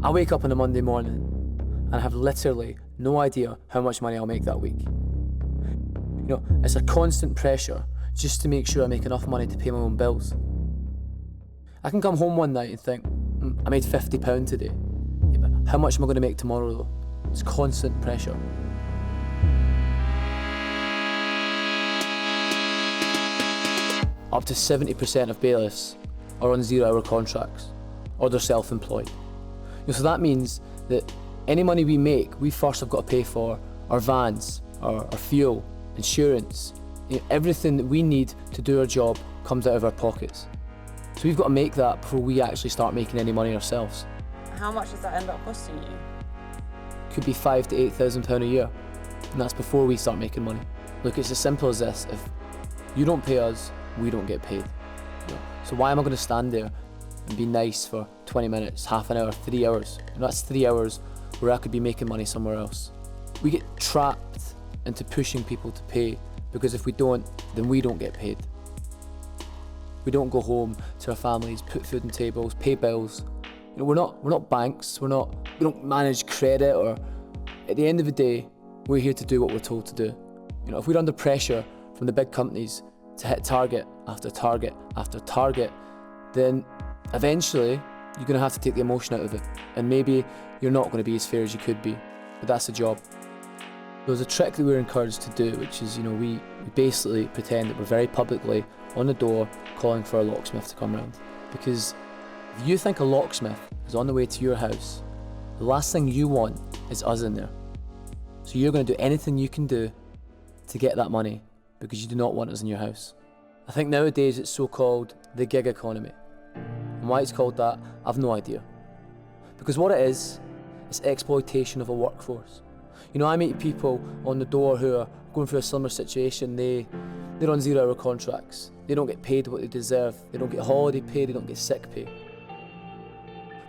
I wake up on a Monday morning and I have literally no idea how much money I'll make that week. You know, it's a constant pressure just to make sure I make enough money to pay my own bills. I can come home one night and think, I made £50 today. Yeah, but how much am I going to make tomorrow though? It's constant pressure. Up to 70% of bailiffs are on 0-hour contracts, or they're self-employed. So that means that any money we make, we first have got to pay for our vans, our fuel, insurance. Everything that we need to do our job comes out of our pockets. So we've got to make that before we actually start making any money ourselves. How much does that end up costing you? Could be £5,000 to £8,000 a year, and that's before we start making money. Look, it's as simple as this: if you don't pay us, we don't get paid. So why am I going to stand there and be nice for 20 minutes, half an hour, 3 hours? And that's 3 hours where I could be making money somewhere else. We get trapped into pushing people to pay, because if we don't, then we don't get paid. We don't go home to our families, put food on tables, pay bills. We're not banks. We don't manage credit, or at the end of the day, we're here to do what we're told to do. If we're under pressure from the big companies to hit target after target after target, then eventually you're going to have to take the emotion out of it, and maybe you're not going to be as fair as you could be, but that's the job. There's a trick that we're encouraged to do, which is, we basically pretend that we're very publicly on the door calling for a locksmith to come round. Because if you think a locksmith is on the way to your house, the last thing you want is us in there. So you're going to do anything you can do to get that money, because you do not want us in your house. I think nowadays it's so-called the gig economy. And why it's called that, I've no idea. Because what it is, it's exploitation of a workforce. I meet people on the door who are going through a similar situation. They're on 0-hour contracts. They don't get paid what they deserve. They don't get holiday pay, they don't get sick pay.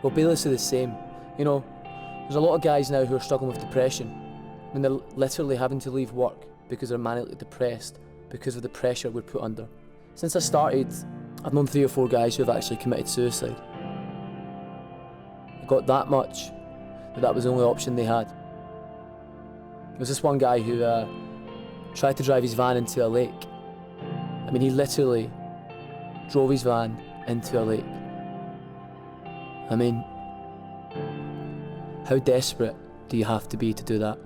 Well, bailiffs are the same. There's a lot of guys now who are struggling with depression, and they're literally having to leave work because they're manically depressed because of the pressure we're put under. Since I started, I've known 3 or 4 guys who have actually committed suicide. It got that much that was the only option they had. There was this one guy who tried to drive his van into a lake. He literally drove his van into a lake. How desperate do you have to be to do that?